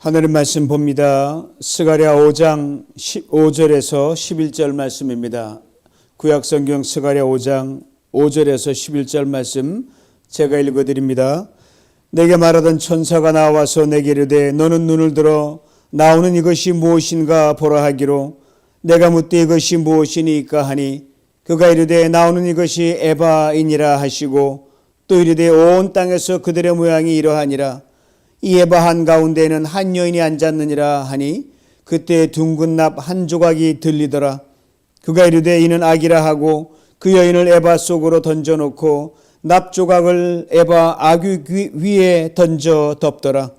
하늘의 말씀 봅니다. 스가랴 5장 5절에서 11절 말씀입니다. 구약성경 스가랴 5장 5절에서 11절 말씀 제가 읽어드립니다. 내게 말하던 천사가 나와서 내게 이르되 너는 눈을 들어 나오는 이것이 무엇인가 보라 하기로 내가 묻되 이것이 무엇이니까 하니 그가 이르되 나오는 이것이 에바이니라 하시고 또 이르되 온 땅에서 그들의 모양이 이러하니라. 이 에바 한가운데에는 한 여인이 앉았느니라 하니 그때 둥근 납 한 조각이 들리더라. 그가 이르되 이는 악이라 하고 그 여인을 에바 속으로 던져놓고 납 조각을 에바 아귀 위에 던져 덮더라.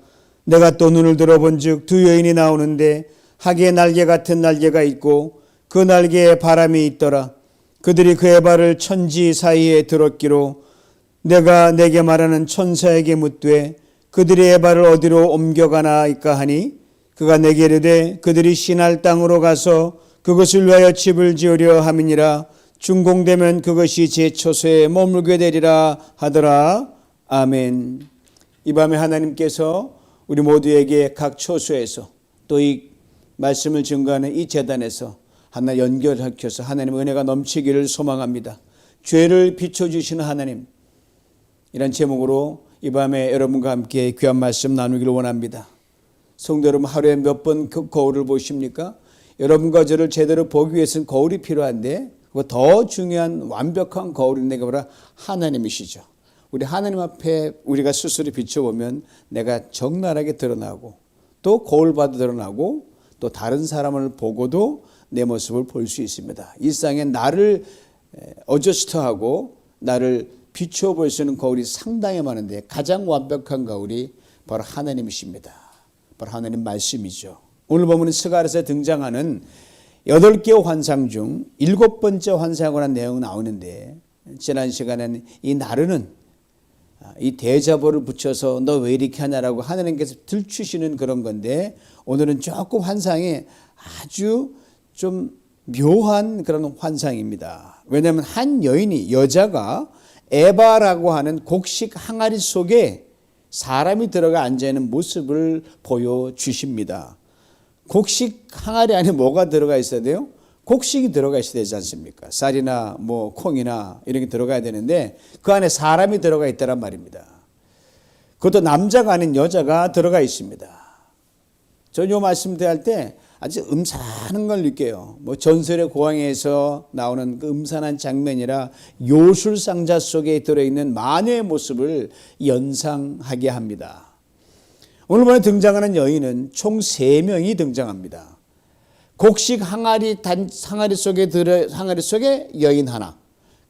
내가 또 눈을 들어본즉 두 여인이 나오는데 하기의 날개 같은 날개가 있고 그 날개에 바람이 있더라. 그들이 그 에바를 천지 사이에 들었기로 내가 내게 말하는 천사에게 묻되 그들이 에바를 어디로 옮겨가나이까 하니 그가 내게 이르되 그들이 시날 땅으로 가서 그것을 위하여 집을 지으려 함이니라. 준공되면 그것이 제 처소에 머물게 되리라 하더라. 아멘. 이 밤에 하나님께서 우리 모두에게 각 처소에서 또 이 말씀을 증거하는 이 제단에서 하나 연결하셔서 하나님의 은혜가 넘치기를 소망합니다. 죄를 비춰주시는 하나님, 이런 제목으로 이 밤에 여러분과 함께 귀한 말씀 나누기를 원합니다. 성도 여러분, 하루에 몇 번 그 거울을 보십니까? 여러분과 저를 제대로 보기 위해서는 거울이 필요한데 더 중요한 완벽한 거울은 내가 보라 하나님이시죠. 우리 하나님 앞에 우리가 스스로 비춰보면 내가 적나라하게 드러나고 또 거울 봐도 드러나고 또 다른 사람을 보고도 내 모습을 볼 수 있습니다. 일상에 나를 어저스트하고 나를 비춰볼 수 있는 거울이 상당히 많은데 가장 완벽한 거울이 바로 하나님이십니다. 바로 하나님 말씀이죠. 오늘 보면 스가랴에서 등장하는 8개의 환상 중 7번째 환상에 관한 내용이 나오는데 지난 시간에는 이 나르는 이 대자보를 붙여서 너 왜 이렇게 하냐라고 하나님께서 들추시는 그런 건데 오늘은 조금 환상이 아주 좀 묘한 그런 환상입니다. 왜냐하면 한 여인이 여자가 에바라고 하는 곡식 항아리 속에 사람이 들어가 앉아있는 모습을 보여주십니다. 곡식 항아리 안에 뭐가 들어가 있어야 돼요? 곡식이 들어가 있어야 되지 않습니까? 쌀이나 뭐 콩이나 이런 게 들어가야 되는데 그 안에 사람이 들어가 있다란 말입니다. 그것도 남자가 아닌 여자가 들어가 있습니다. 전 요 말씀 대할 때 아주 음산한 걸 느껴요. 뭐 전설의 고향에서 나오는 그 음산한 장면이라 요술상자 속에 들어있는 마녀의 모습을 연상하게 합니다. 오늘 밤에 등장하는 여인은 총 3명이 등장합니다. 곡식 항아리 속에 여인 하나,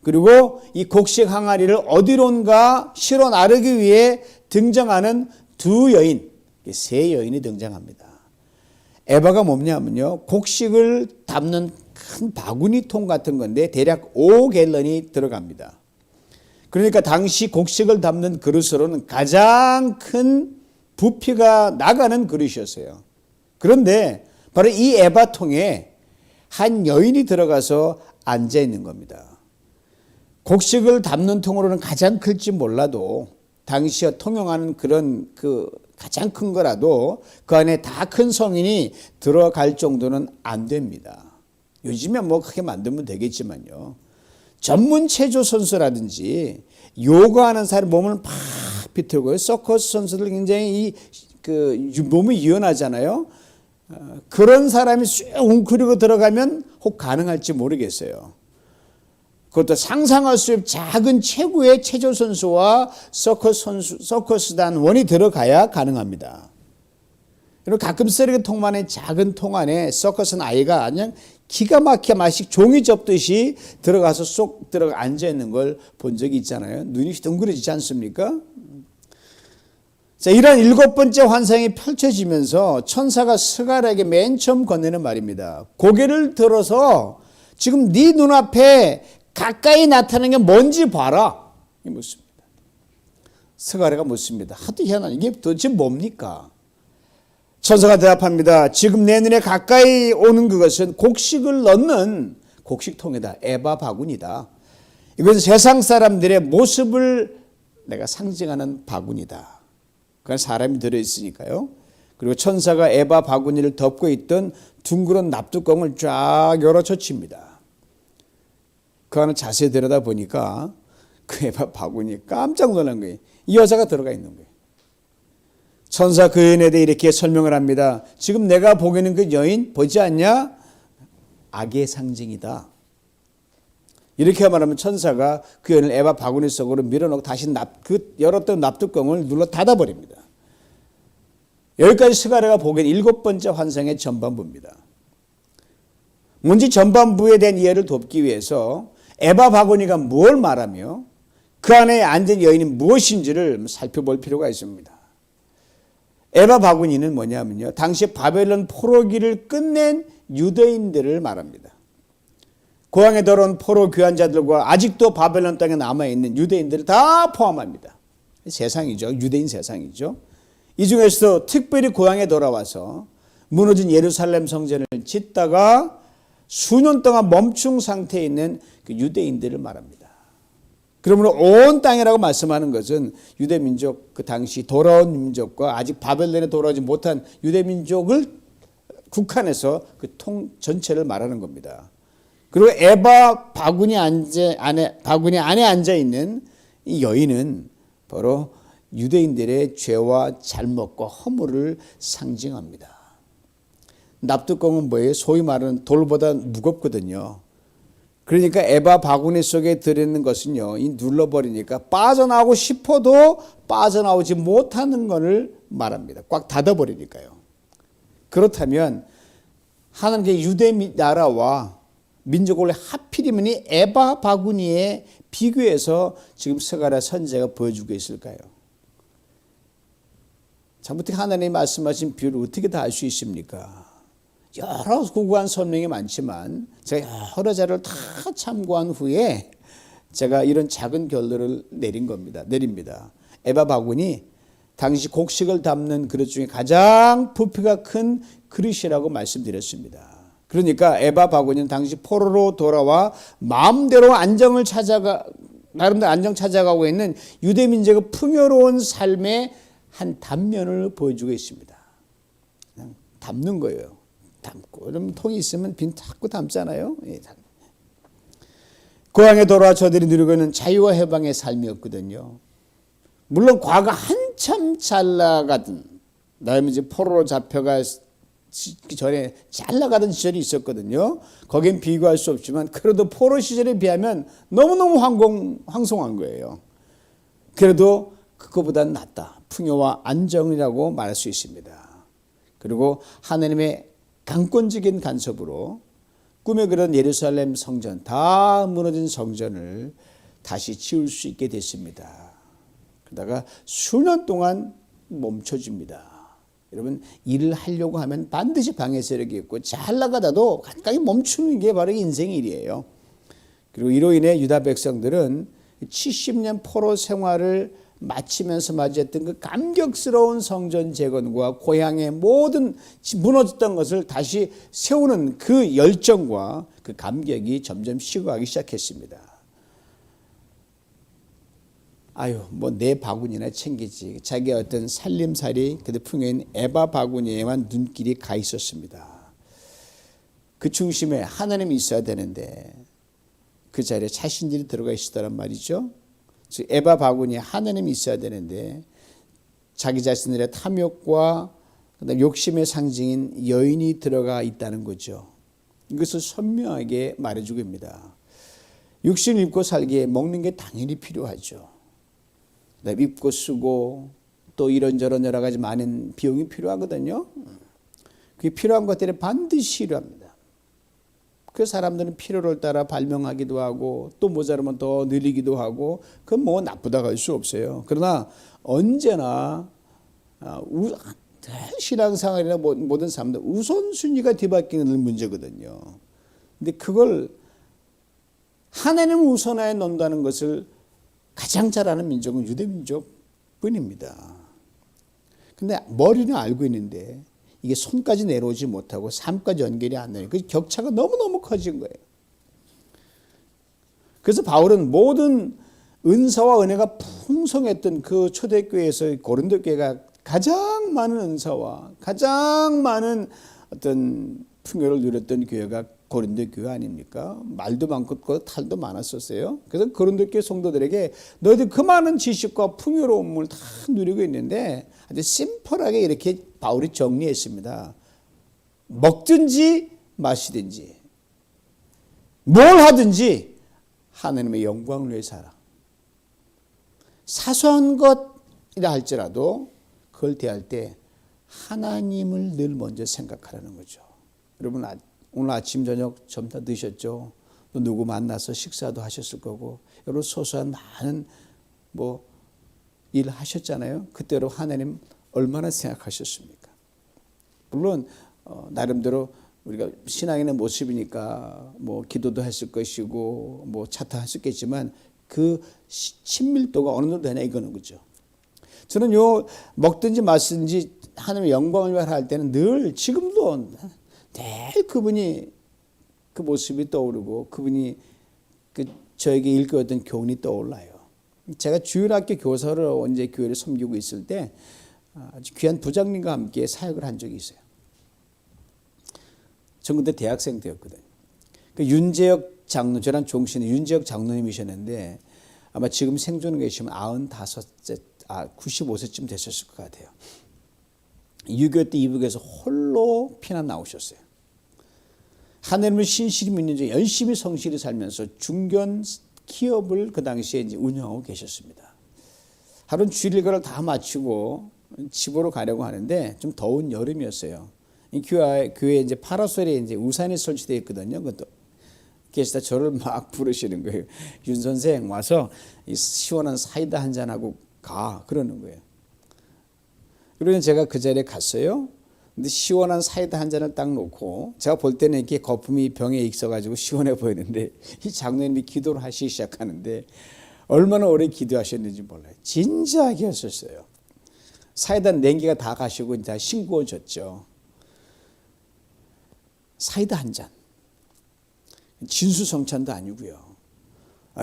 그리고 이 곡식 항아리를 어디론가 실어 나르기 위해 등장하는 2여인, 3여인이 등장합니다. 에바가 뭐냐면요, 곡식을 담는 큰 바구니통 같은 건데 대략 5갤런이 들어갑니다. 그러니까 당시 곡식을 담는 그릇으로는 가장 큰 부피가 나가는 그릇이었어요. 그런데 바로 이 에바통에 한 여인이 들어가서 앉아 있는 겁니다. 곡식을 담는 통으로는 가장 클지 몰라도 당시에 통용하는 그런 가장 큰 거라도 그 안에 다 큰 성인이 들어갈 정도는 안 됩니다. 요즘에 뭐 크게 만들면 되겠지만요. 전문 체조 선수라든지 요가하는 사람 몸을 팍 비틀고요. 서커스 선수들 굉장히 몸이 유연하잖아요. 그런 사람이 쑥 웅크리고 들어가면 혹 가능할지 모르겠어요. 그것도 상상할 수 없는 작은 최고의 체조 선수와 서커스 단원이 들어가야 가능합니다. 그리고 가끔 쓰레기통만의 작은 통 안에 서커스는 아이가 그냥 기가 막히게 마치 종이 접듯이 들어가서 쏙 들어가 앉아 있는 걸 본 적이 있잖아요. 눈이 둥그러지지 않습니까? 자, 이런 7번째 환상이 펼쳐지면서 천사가 스가랴에게 맨 처음 건네는 말입니다. 고개를 들어서 지금 네 눈앞에 가까이 나타나는 게 뭔지 봐라. 이 묻습니다. 스가랴가 묻습니다. 하도 희한한 이게 도대체 뭡니까? 천사가 대답합니다. 지금 내 눈에 가까이 오는 그것은 곡식을 넣는 곡식통이다. 에바 바구니다. 이것은 세상 사람들의 모습을 내가 상징하는 바구니다. 그건 사람이 들어있으니까요. 그리고 천사가 에바 바구니를 덮고 있던 둥그런 납뚜껑을 쫙 열어젖힙니다. 그 안을 자세히 들여다보니까 그 에바 바구니에 깜짝 놀란 거예요. 이 여자가 들어가 있는 거예요. 천사 그 여인에 대해 이렇게 설명을 합니다. 지금 내가 보기에는 그 여인 보지 않냐? 악의 상징이다. 이렇게 말하면 천사가 그 여인을 에바 바구니 속으로 밀어넣고 다시 그 열었던 납뚜껑을 눌러 닫아버립니다. 여기까지 스가랴가 보기엔 7번째 환상의 전반부입니다. 먼저 전반부에 대한 이해를 돕기 위해서 에바 바구니가 뭘 말하며 그 안에 앉은 여인이 무엇인지를 살펴볼 필요가 있습니다. 에바 바구니는 뭐냐면요, 당시 바벨론 포로기를 끝낸 유대인들을 말합니다. 고향에 들어온 포로 귀환자들과 아직도 바벨론 땅에 남아있는 유대인들을 다 포함합니다. 세상이죠. 유대인 세상이죠. 이 중에서도 특별히 고향에 돌아와서 무너진 예루살렘 성전을 짓다가 수년 동안 멈춘 상태에 있는 그 유대인들을 말합니다. 그러므로 온 땅이라고 말씀하는 것은 유대민족, 그 당시 돌아온 민족과 아직 바벨론에 돌아오지 못한 유대민족을 국한해서 그 전체를 말하는 겁니다. 그리고 에바 바구니 안에 앉아 있는 이 여인은 바로 유대인들의 죄와 잘못과 허물을 상징합니다. 납뚜껑은 뭐예요? 소위 말하는 돌보다 무겁거든요. 그러니까 에바 바구니 속에 들어있는 것은요, 이 눌러버리니까 빠져나오고 싶어도 빠져나오지 못하는 것을 말합니다. 꽉 닫아버리니까요. 그렇다면 하나님의 유대 나라와 민족을 하필이면 이 에바 바구니에 비교해서 지금 스가랴 선지자가 보여주고 있을까요? 참, 어떻게 하나님이 말씀하신 비유를 어떻게 다 알 수 있습니까? 여러 고고한 설명이 많지만 제가 여러 자료를 다 참고한 후에 제가 이런 작은 결론을 내립니다. 에바 바구니, 당시 곡식을 담는 그릇 중에 가장 부피가 큰 그릇이라고 말씀드렸습니다. 그러니까 에바 바구니는 당시 포로로 돌아와 마음대로 나름대로 안정 찾아가고 있는 유대민족의 풍요로운 삶의 한 단면을 보여주고 있습니다. 그냥 담는 거예요. 담고, 그럼 통이 있으면 빈 자꾸 담잖아요. 고향에 돌아와 저들이 누리고 있는 자유와 해방의 삶이었거든요. 물론 과거 한참 잘 나가던, 나는 이제 포로로 잡혀가 전에 잘 나가던 시절이 있었거든요. 거긴 비교할 수 없지만 그래도 포로 시절에 비하면 너무너무 황송한 거예요. 그래도 그거보다는 낫다. 풍요와 안정이라고 말할 수 있습니다. 그리고 하나님의 강권적인 간섭으로 꿈에 그런 예루살렘 성전, 다 무너진 성전을 다시 지을 수 있게 됐습니다. 그러다가 수년 동안 멈춰집니다. 여러분, 일을 하려고 하면 반드시 방해 세력이 있고 잘 나가다도 가까이 멈추는 게 바로 인생 일이에요. 그리고 이로 인해 유다 백성들은 70년 포로 생활을 마치면서 맞이했던 그 감격스러운 성전 재건과 고향의 모든 무너졌던 것을 다시 세우는 그 열정과 그 감격이 점점 식어가기 시작했습니다. 아유, 뭐 내 바구니나 챙기지. 자기의 어떤 살림살이 그들 풍요인 에바 바구니에만 눈길이 가 있었습니다. 그 중심에 하나님이 있어야 되는데 그 자리에 자신들이 들어가 있었다는 말이죠. 즉 에바 바구니에 하나님이 있어야 되는데 자기 자신들의 탐욕과 욕심의 상징인 여인이 들어가 있다는 거죠. 이것을 선명하게 말해주고 있습니다. 육신을 입고 살기에 먹는 게 당연히 필요하죠. 입고 쓰고 또 이런저런 여러 가지 많은 비용이 필요하거든요. 그게 필요한 것들이 반드시 필요합니다. 그 사람들은 필요를 따라 발명하기도 하고 또 모자라면 더 늘리기도 하고 그건 뭐 나쁘다고 할 수 없어요. 그러나 언제나 신앙생활이나 모든 사람들 우선순위가 뒤바뀌는 문제거든요. 근데 그걸 하나님을 우선하에 놓는다는 것을 가장 잘 아는 민족은 유대민족뿐입니다. 근데 머리는 알고 있는데 이게 손까지 내려오지 못하고 삶까지 연결이 안 되는 그 격차가 너무너무 커진 거예요. 그래서 바울은 모든 은사와 은혜가 풍성했던 그 초대교회에서 고린도 교회가 가장 많은 은사와 가장 많은 어떤 풍요를 누렸던 교회가 고린도 교회 아닙니까? 말도 많고 탈도 많았었어요. 그래서 고린도 교회 성도들에게 너희들 그 많은 지식과 풍요로움을 다 누리고 있는데 아주 심플하게 이렇게 바울이 정리했습니다. 먹든지 마시든지 뭘 하든지 하나님의 영광을 위해 살아. 사소한 것이라 할지라도 그걸 대할 때 하나님을 늘 먼저 생각하라는 거죠. 여러분 오늘 아침 저녁 좀 다 드셨죠? 또 누구 만나서 식사도 하셨을 거고 여러분 소소한 많은 일 하셨잖아요. 그때로 하나님 얼마나 생각하셨습니까? 물론 나름대로 우리가 신앙인의 모습이니까 기도도 했을 것이고 차타했었겠지만 그 친밀도가 어느 정도 되냐 이거는 거죠. 저는 먹든지 마시든지 하나님의 영광을 위하여 할 때는 늘 지금도 늘 그분이 그 모습이 떠오르고 그분이 저에게 일깨웠던 교훈이 떠올라요. 제가 주일학교 교사로 언제 교회를 섬기고 있을 때 아주 귀한 부장님과 함께 사역을 한 적이 있어요. 전 그때 대학생 때였거든요. 윤재혁 장로, 저랑 종신의 윤재혁 장로님이셨는데 아마 지금 생존에 계시면 95세쯤 되셨을 것 같아요. 6.25 때 이북에서 홀로 피난 나오셨어요. 하나님을 신실히 믿는 자 열심히 성실히 살면서 중견 기업을 그 당시에 이제 운영하고 계셨습니다. 하루는 주일일과를 다 마치고 집으로 가려고 하는데 좀 더운 여름이었어요. 이 교회 이제 파라솔에 이제 우산이 설치되어 있거든요. 그것도 계시다 저를 막 부르시는 거예요. 윤 선생 와서 이 시원한 사이다 한 잔 하고 가 그러는 거예요. 그러면 제가 그 자리에 갔어요. 근데 시원한 사이다 한 잔을 딱 놓고 제가 볼 때는 이렇게 거품이 병에 익어가지고 시원해 보이는데 이 장로님이 기도를 하시기 시작하는데 얼마나 오래 기도하셨는지 몰라요. 진지하게 하셨어요. 사이다 냉기가 다 가시고 이제 싱거워졌죠. 사이다 한 잔. 진수성찬도 아니고요.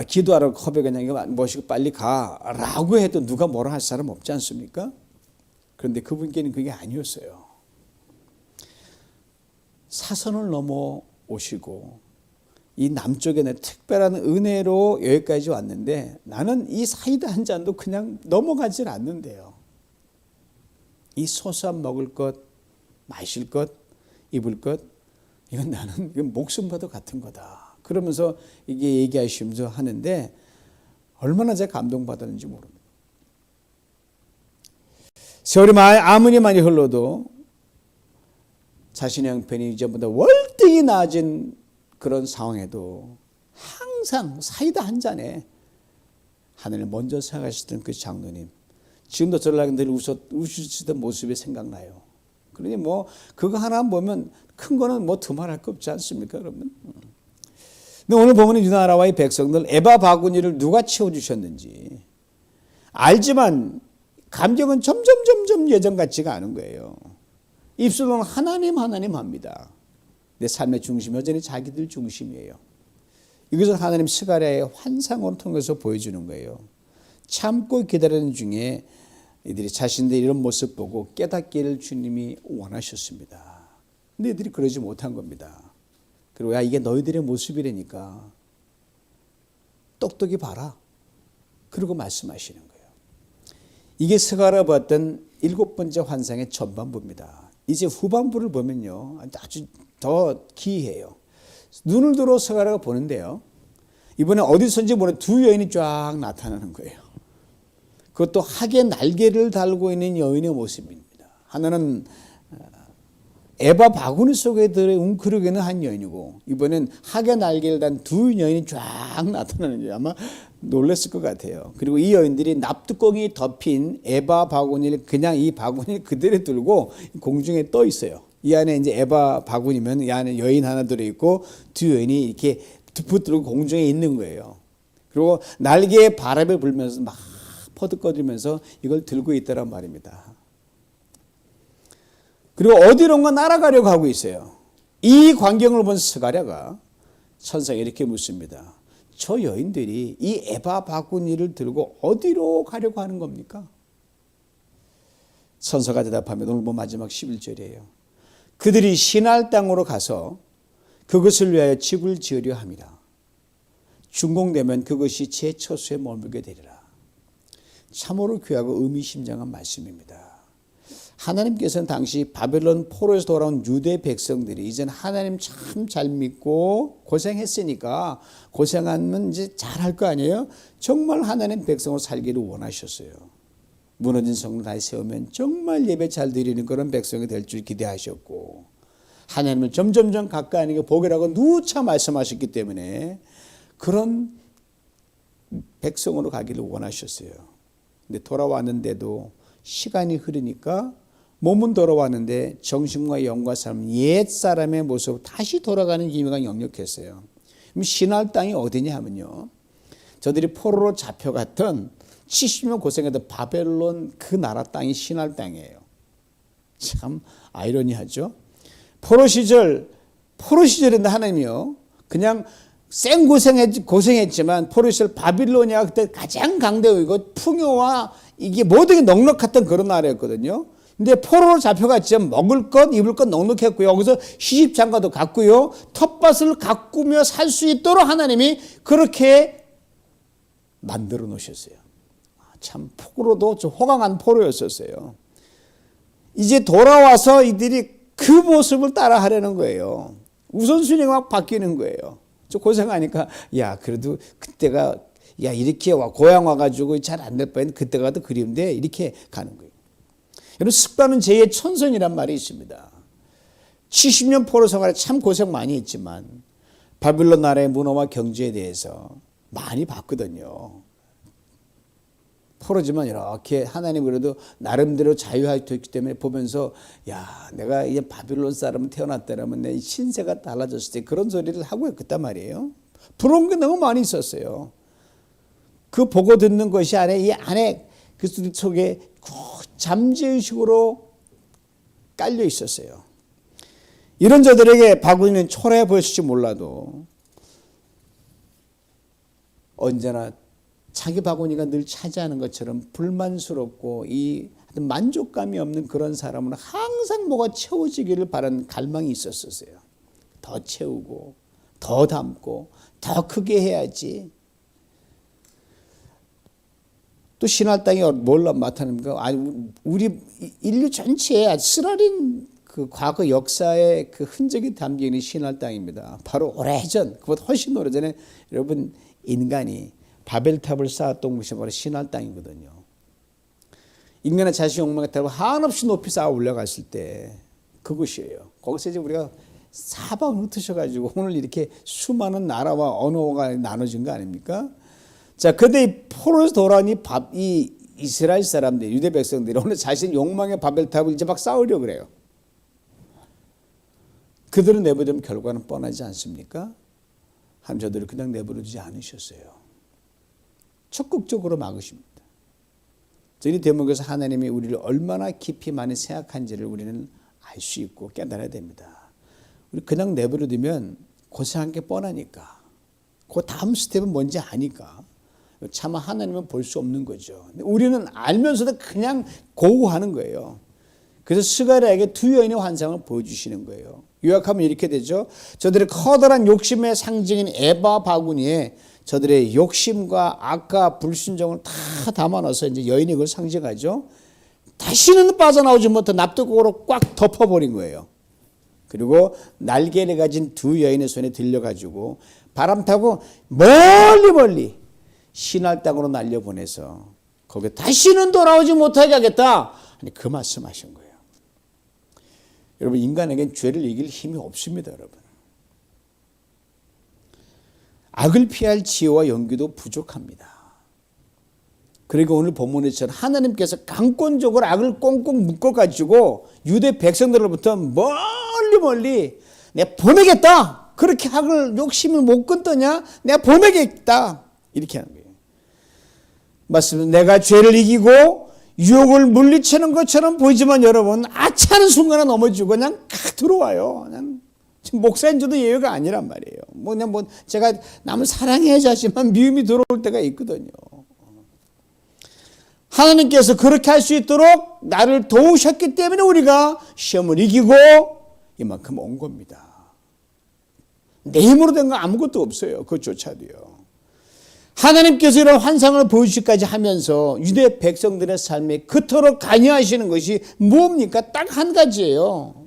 기도하러 컵에 그냥 이거 모시고 빨리 가라고 해도 누가 뭐라 할 사람 없지 않습니까? 그런데 그분께는 그게 아니었어요. 사선을 넘어 오시고 이 남쪽에 내 특별한 은혜로 여기까지 왔는데 나는 이 사이다 한 잔도 그냥 넘어가질 않는데요. 이 소소한 먹을 것, 마실 것, 입을 것 이건 나는 목숨과도 같은 거다. 그러면서 이게 얘기하시면서 하는데 얼마나 제가 감동받았는지 모릅니다. 세월이 아무리 많이 흘러도 자신의 형편이 이전보다 월등히 나아진 그런 상황에도 항상 사이다 한 잔에 하늘을 먼저 생각하시던 그 장로님. 지금도 저를 늘 웃으시던 모습이 생각나요. 그러니 그거 하나 보면 큰 거는 두말할 거 없지 않습니까, 여러분? 근데 오늘 보면 이 나라와의 백성들 에바 바구니를 누가 채워주셨는지 알지만 감정은 점점 예전 같지가 않은 거예요. 입술로는 하나님 합니다. 내 삶의 중심 여전히 자기들 중심이에요. 이것을 하나님 스가랴의 환상을 통해서 보여주는 거예요. 참고 기다리는 중에 이들이 자신들의 이런 모습 보고 깨닫기를 주님이 원하셨습니다. 근데 이들이 그러지 못한 겁니다. 그리고 이게 너희들의 모습이라니까 똑똑히 봐라. 그러고 말씀하시는 거예요. 이게 스가랴가 봤던 7번째 환상의 전반부입니다. 이제 후반부를 보면요. 아주 더 기이해요. 눈을 들어 스가랴가 보는데요. 이번에 어디선지 보는 두 여인이 쫙 나타나는 거예요. 그것도 학의 날개를 달고 있는 여인의 모습입니다. 하나는 에바 바구니 속에 들어 웅크르기는 한 여인이고 이번엔 학의 날개를 단 두 여인이 쫙 나타나는 거예요. 아마 놀랐을 것 같아요. 그리고 이 여인들이 납뚜껑이 덮인 에바 바구니를 그냥 이 바구니를 그대로 들고 공중에 떠 있어요. 이 안에 이제 에바 바구니면 이 안에 여인 하나 들어있고 두 여인이 이렇게 붙들고 공중에 있는 거예요. 그리고 날개에 바람을 불면서 막 퍼득거리면서 이걸 들고 있다란 말입니다. 그리고 어디론가 날아가려고 하고 있어요. 이 광경을 본 스가랴가 천사가 이렇게 묻습니다. 저 여인들이 이 에바 바구니를 들고 어디로 가려고 하는 겁니까? 선서가 대답하면 오늘 마지막 11절이에요. 그들이 신할 땅으로 가서 그것을 위하여 집을 지으려 함이라. 준공되면 그것이 제 처소에 머물게 되리라. 참으로 귀하고 의미심장한 말씀입니다. 하나님께서는 당시 바벨론 포로에서 돌아온 유대 백성들이 이젠 하나님 참 잘 믿고 고생했으니까 고생하면 이제 잘할 거 아니에요? 정말 하나님 백성으로 살기를 원하셨어요. 무너진 성을 다시 세우면 정말 예배 잘 드리는 그런 백성이 될 줄 기대하셨고 하나님을 점점점 가까이 하는 게 복이라고 누차 말씀하셨기 때문에 그런 백성으로 가기를 원하셨어요. 근데 돌아왔는데도 시간이 흐르니까 몸은 돌아왔는데 정신과 영과 삶, 옛 사람의 모습 다시 돌아가는 기미가 역력했어요. 그럼 신할 땅이 어디냐 하면요, 저들이 포로로 잡혀갔던 70년 고생했던 바벨론 그 나라 땅이 신할 땅이에요. 참 아이러니하죠. 포로 시절인데 하나님이요, 그냥 고생했지만 포로 시절 바빌로니아가 그때 가장 강대국이고 풍요와 이게 모든 게 넉넉했던 그런 나라였거든요. 근데 포로로 잡혀갔지만 먹을 것, 입을 것 넉넉했고요. 거기서 시집장가도 갔고요. 텃밭을 가꾸며 살 수 있도록 하나님이 그렇게 만들어 놓으셨어요. 참 폭으로도 좀 호강한 포로였었어요. 이제 돌아와서 이들이 그 모습을 따라 하려는 거예요. 우선순위가 막 바뀌는 거예요. 좀 고생하니까 야 그래도 그때가 야 이렇게 고향 와가지고 잘 안 될 뻔했는데 그때가 더 그리운데 이렇게 가는 거예요. 여러분 습관은 제2의 천선이란 말이 있습니다. 70년 포로 생활에 참 고생 많이 했지만 바빌론 나라의 문화와 경제에 대해서 많이 봤거든요. 포로지만 이렇게 하나님 그래도 나름대로 자유하였기 때문에 보면서 야 내가 이제 바빌론 사람은 태어났다라면 내 신세가 달라졌을 때 그런 소리를 하고 있단 말이에요. 부러운 게 너무 많이 있었어요. 그 보고 듣는 것이 이 안에 그 속에 잠재의식으로 깔려 있었어요. 이런 저들에게 바구니는 초라해 보였을지 몰라도 언제나 자기 바구니가 늘 차지하는 것처럼 불만스럽고 이 만족감이 없는 그런 사람은 항상 뭐가 채워지기를 바라는 갈망이 있었어요. 더 채우고 더 담고 더 크게 해야지. 또 신할 땅이 뭘 나타납니까? 우리 인류 전체에 쓰라린 그 과거 역사의 그 흔적이 담기는 신할 땅입니다. 바로 오래전, 그보다 훨씬 오래전에 여러분 인간이 바벨탑을 쌓았던 곳이 바로 신할 땅이거든요. 인간의 자신 욕망의 탑을 한없이 높이 쌓아 올라갔을 때 그곳이에요. 거기서 이제 우리가 사방을 흩으셔가지고 오늘 이렇게 수많은 나라와 언어가 나눠진 거 아닙니까? 자, 근데 이 포로에서 돌아온 이 이스라엘 사람들, 유대 백성들이 오늘 자신 욕망의 바벨탑을 이제 막 쌓으려고 그래요. 그들은 내버리면 결과는 뻔하지 않습니까? 하나님 저들을 그냥 내버려두지 않으셨어요. 적극적으로 막으십니다. 이 대목에서 하나님이 우리를 얼마나 깊이 많이 생각한지를 우리는 알 수 있고 깨달아야 됩니다. 우리 그냥 내버려두면 고생한 게 뻔하니까. 그 다음 스텝은 뭔지 아니까. 차마 하나님은 볼 수 없는 거죠. 우리는 알면서도 그냥 고우하는 거예요. 그래서 스가랴에게 두 여인의 환상을 보여주시는 거예요. 요약하면 이렇게 되죠. 저들의 커다란 욕심의 상징인 에바 바구니에 저들의 욕심과 악과 불순종을 다 담아넣어서 이제 여인이 그걸 상징하죠. 다시는 빠져나오지 못한 납득으로 꽉 덮어버린 거예요. 그리고 날개를 가진 두 여인의 손에 들려가지고 바람 타고 멀리 신할 땅으로 날려보내서 거기에 다시는 돌아오지 못하게 하겠다. 아니, 그 말씀하신 거예요. 여러분 인간에겐 죄를 이길 힘이 없습니다. 여러분. 악을 피할 지혜와 용기도 부족합니다. 그리고 오늘 본문에처럼 하나님께서 강권적으로 악을 꽁꽁 묶어가지고 유대 백성들로부터 멀리 내가 보내겠다. 그렇게 악을 욕심을 못 끊더냐? 내가 보내겠다. 이렇게 하는 거예요. 맞습니다. 내가 죄를 이기고 유혹을 물리치는 것처럼 보이지만 여러분 아차하는 순간에 넘어지고 그냥 들어와요. 그냥 지금 목사인 저도 예외가 아니란 말이에요. 제가 남을 사랑해야지 하지만 미움이 들어올 때가 있거든요. 하나님께서 그렇게 할 수 있도록 나를 도우셨기 때문에 우리가 시험을 이기고 이만큼 온 겁니다. 내 힘으로 된 건 아무것도 없어요. 그것조차도요. 하나님께서 이런 환상을 보여주기까지 하면서 유대 백성들의 삶에 그토록 관여하시는 것이 뭡니까? 딱 한 가지예요.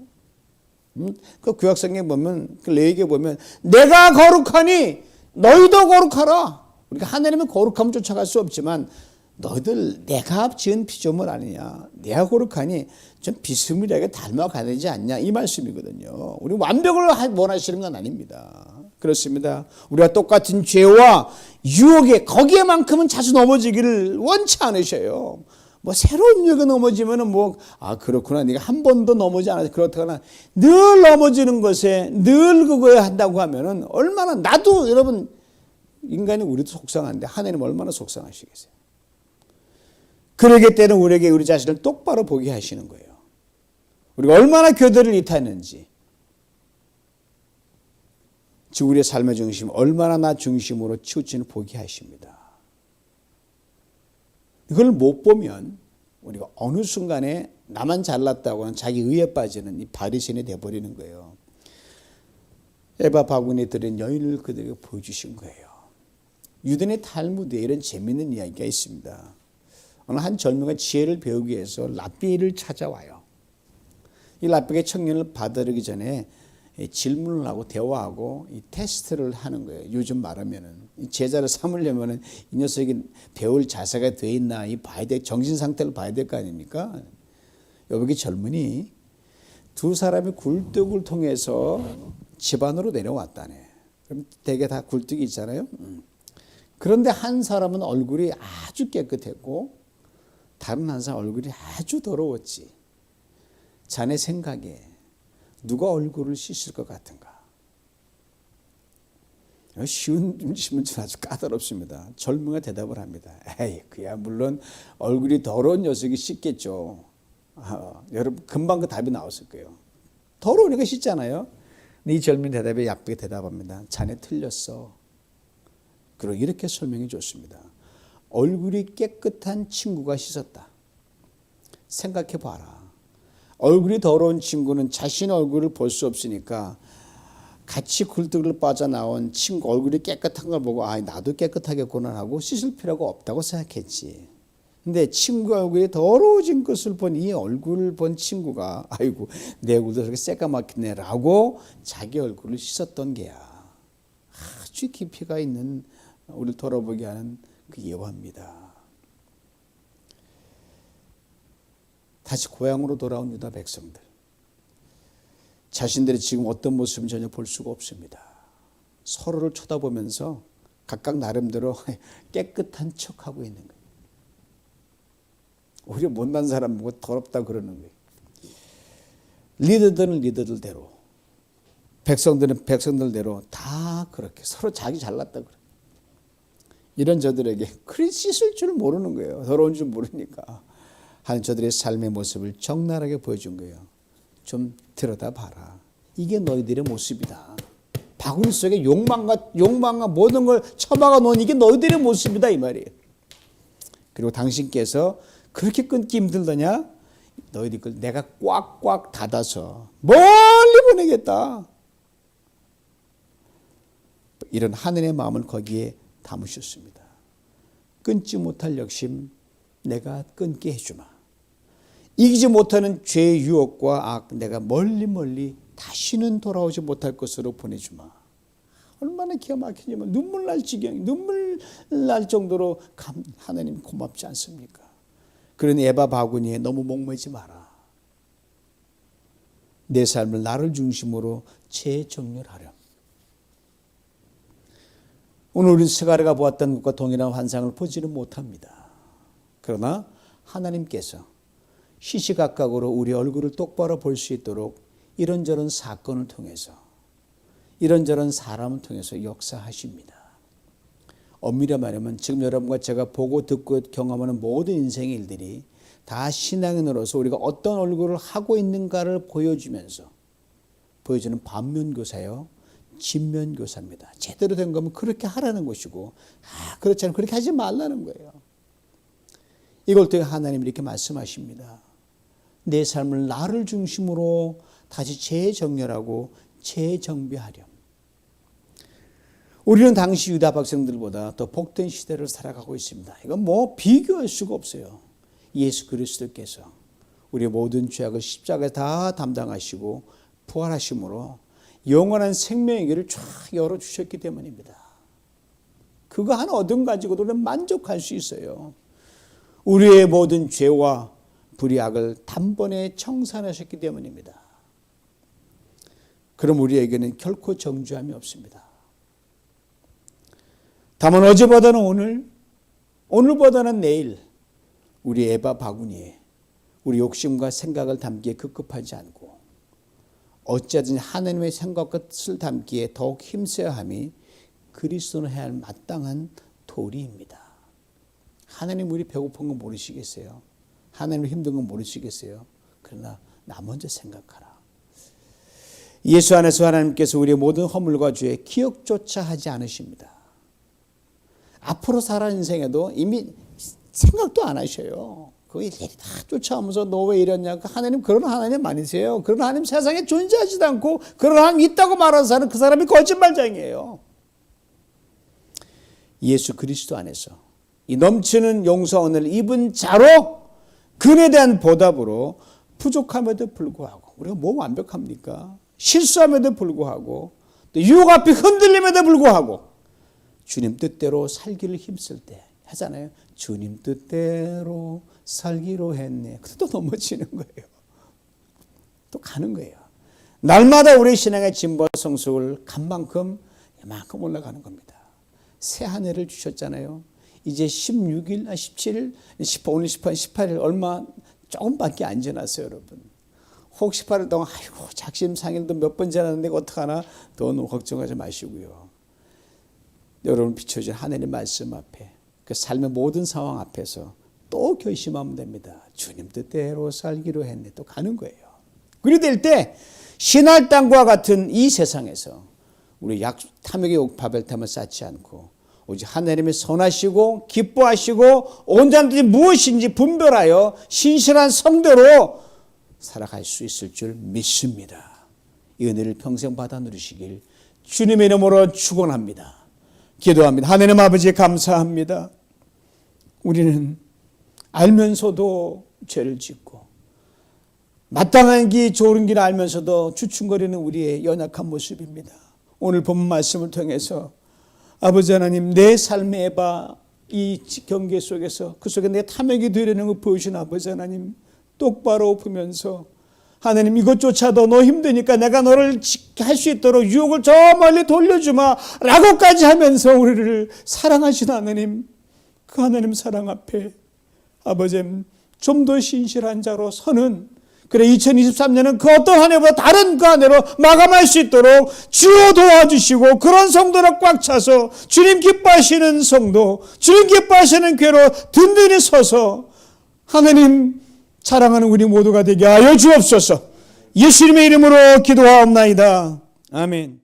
그 구약성경에 보면, 그 레위기에 보면 내가 거룩하니 너희도 거룩하라. 우리가 하나님의 거룩함을 쫓아갈 수 없지만 너희들 내가 지은 피조물 아니냐, 내가 거룩하니 좀 비스무리하게 닮아가야 되지 않냐, 이 말씀이거든요. 우리 완벽을 원하시는 건 아닙니다. 그렇습니다. 우리가 똑같은 죄와 유혹에 거기에만큼은 자주 넘어지기를 원치 않으셔요. 뭐 새로운 유혹에 넘어지면은 그렇구나, 네가 한 번도 넘어지 않아서 그렇다거나, 늘 넘어지는 것에 늘 그거에 한다고 하면은 얼마나, 나도 여러분 인간이 우리도 속상한데 하나님 얼마나 속상하시겠어요. 그러기 때문에 우리에게 우리 자신을 똑바로 보게 하시는 거예요. 우리가 얼마나 교대를 이탈했는지, 즉 우리의 삶의 중심 얼마나 나 중심으로 치우치는 보게 하십니다. 이걸 못 보면 우리가 어느 순간에 나만 잘났다고 하는 자기 의에 빠지는 이 바리새인이 돼버리는 거예요. 에바 바구니에 들은 여인을 그들에게 보여주신 거예요. 유대인의 탈무드에 이런 재미있는 이야기가 있습니다. 어느 한 젊은이가 지혜를 배우기 위해서 랍비를 찾아와요. 이 랍비가 청년을 받아들이기 전에 질문을 하고 대화하고 이 테스트를 하는 거예요. 요즘 말하면은 이 제자를 삼으려면은 이 녀석이 배울 자세가 돼 있나, 이 봐야 돼, 정신 상태를 봐야 될 거 아닙니까? 여기 젊은이 두 사람이 굴뚝을 통해서 집 안으로 내려왔다네. 그럼 대개 다 굴뚝이 있잖아요. 그런데 한 사람은 얼굴이 아주 깨끗했고 다른 한 사람 얼굴이 아주 더러웠지. 자네 생각에 누가 얼굴을 씻을 것 같은가? 쉬운 질문은 아주 까다롭습니다. 젊은이가 대답을 합니다. 에이, 그야 물론 얼굴이 더러운 녀석이 씻겠죠. 여러분 금방 그 답이 나왔을 거예요. 더러우니까 씻잖아요. 근데 이 젊은 대답에 약하게 대답합니다. 자네 틀렸어. 그리고 이렇게 설명해 줬습니다. 얼굴이 깨끗한 친구가 씻었다. 생각해 봐라. 얼굴이 더러운 친구는 자신의 얼굴을 볼 수 없으니까 같이 굴뚝을 빠져나온 친구 얼굴이 깨끗한 걸 보고 나도 깨끗하겠구나 하고 씻을 필요가 없다고 생각했지. 근데 친구 얼굴이 더러워진 것을 본 이 얼굴을 본 친구가 아이고 내 얼굴도 저렇게 새까맣겠네 라고 자기 얼굴을 씻었던 게야. 아주 깊이가 있는, 우리를 돌아보게 하는 그 예화입니다. 다시 고향으로 돌아온 유다 백성들, 자신들이 지금 어떤 모습은 전혀 볼 수가 없습니다. 서로를 쳐다보면서 각각 나름대로 깨끗한 척하고 있는 거예요. 오히려 못난 사람 보고 더럽다 그러는 거예요. 리더들은 리더들대로, 백성들은 백성들대로 다 그렇게 서로 자기 잘났다 그래. 이런 저들에게 그리 씻을 줄 모르는 거예요. 더러운 줄 모르니까. 하는 저들의 삶의 모습을 적나라하게 보여준 거예요. 좀 들여다봐라. 이게 너희들의 모습이다. 바구니 속에 욕망과 모든 걸 처박아 놓은 이게 너희들의 모습이다 이 말이에요. 그리고 당신께서 그렇게 끊기 힘들더냐? 너희들 걸 내가 꽉꽉 닫아서 멀리 보내겠다. 이런 하늘의 마음을 거기에 담으셨습니다. 끊지 못할 욕심 내가 끊게 해주마. 이기지 못하는 죄의 유혹과 악 내가 멀리 다시는 돌아오지 못할 것으로 보내주마. 얼마나 기가 막히냐면 눈물 날 정도로 하나님 고맙지 않습니까? 그런 에바 바구니에 너무 목매지 마라. 내 삶을 나를 중심으로 재정렬하렴. 오늘 우리 스가랴가 보았던 것과 동일한 환상을 보지는 못합니다. 그러나 하나님께서 시시각각으로 우리 얼굴을 똑바로 볼 수 있도록 이런저런 사건을 통해서, 이런저런 사람을 통해서 역사하십니다. 엄밀히 말하면 지금 여러분과 제가 보고 듣고 경험하는 모든 인생의 일들이 다 신앙인으로서 우리가 어떤 얼굴을 하고 있는가를 보여주면서 보여주는 반면교사요, 진면교사입니다. 제대로 된 거면 그렇게 하라는 것이고, 그렇지 않으면 그렇게 하지 말라는 거예요. 이걸 통해 하나님 이렇게 말씀하십니다. 내 삶을 나를 중심으로 다시 재정렬하고 재정비하렴. 우리는 당시 유다 백성들보다 더 복된 시대를 살아가고 있습니다. 이건 뭐 비교할 수가 없어요. 예수 그리스도께서 우리의 모든 죄악을 십자가에 다 담당하시고 부활하심으로 영원한 생명의 길을 쫙 열어주셨기 때문입니다. 그거 하나 얻은 가지고도 우리는 만족할 수 있어요. 우리의 모든 죄와 불의악을 단번에 청산하셨기 때문입니다. 그럼 우리에게는 결코 정죄함이 없습니다. 다만 어제보다는 오늘, 오늘보다는 내일 우리 에바 바구니에 우리 욕심과 생각을 담기에 급급하지 않고 어찌하든지 하나님의 생각과 뜻을 담기에 더욱 힘써야 함이 그리스도는 해야 할 마땅한 도리입니다. 하나님 우리 배고픈 거 모르시겠어요? 하나님 힘든 거 모르시겠어요? 그러나 나 먼저 생각하라. 예수 안에서 하나님께서 우리의 모든 허물과 죄에 기억조차 하지 않으십니다. 앞으로 살아가는 인생에도 이미 생각도 안 하셔요. 그 일이 다 쫓아오면서 너 왜 이랬냐. 하나님 그런 하나님 아니세요. 그런 하나님 세상에 존재하지도 않고 그런 하나님 있다고 말하는 사람 그 사람이 거짓말장이에요. 예수 그리스도 안에서 이 넘치는 용서원을 입은 자로 그에 대한 보답으로 부족함에도 불구하고 우리가 뭐 완벽합니까? 실수함에도 불구하고 또 유혹 앞에 흔들림에도 불구하고 주님 뜻대로 살기를 힘쓸 때 하잖아요. 주님 뜻대로 살기로 했네. 그때 또 넘어지는 거예요. 또 가는 거예요. 날마다 우리 신앙의 진보와 성숙을 간 만큼 이만큼 올라가는 겁니다. 새 한 해를 주셨잖아요. 이제 16일, 17일, 오늘 18일 얼마 조금밖에 안 지났어요, 여러분. 혹 18일 동안 아이고 작심상일도 몇 번 지났는데 어떡하나 너무 걱정하지 마시고요. 여러분 비춰진 하나님 말씀 앞에 그 삶의 모든 상황 앞에서 또 결심하면 됩니다. 주님 뜻대로 살기로 했네. 또 가는 거예요. 그리 될 때 신할 땅과 같은 이 세상에서 우리 탐욕의 바벨탑을 쌓지 않고 오직 하나님의 선하시고 기뻐하시고 온전한 뜻이 무엇인지 분별하여 신실한 성대로 살아갈 수 있을 줄 믿습니다. 이 은혜를 평생 받아 누리시길 주님의 이름으로 축원합니다. 기도합니다. 하나님 아버지 감사합니다. 우리는 알면서도 죄를 짓고 마땅한 길 좋은 길 알면서도 주춤거리는 우리의 연약한 모습입니다. 오늘 본 말씀을 통해서 아버지 하나님 내 삶의 에바 이 경계 속에서 그 속에 내 탐욕이 되려는 걸 보여주신 아버지 하나님 똑바로 보면서 하나님 이것조차도 너 힘드니까 내가 너를 할 수 있도록 유혹을 저 멀리 돌려주마 라고까지 하면서 우리를 사랑하신 하나님 그 하나님 사랑 앞에 아버지 좀 더 신실한 자로 서는 그래 2023년은 그 어떤 한 해보다 다른 그 한 해로 마감할 수 있도록 주여 도와주시고 그런 성도를 꽉 차서 주님 기뻐하시는 성도 주님 기뻐하시는 교회로 든든히 서서 하나님 사랑하는 우리 모두가 되게 하여 주옵소서. 예수님의 이름으로 기도하옵나이다. 아멘.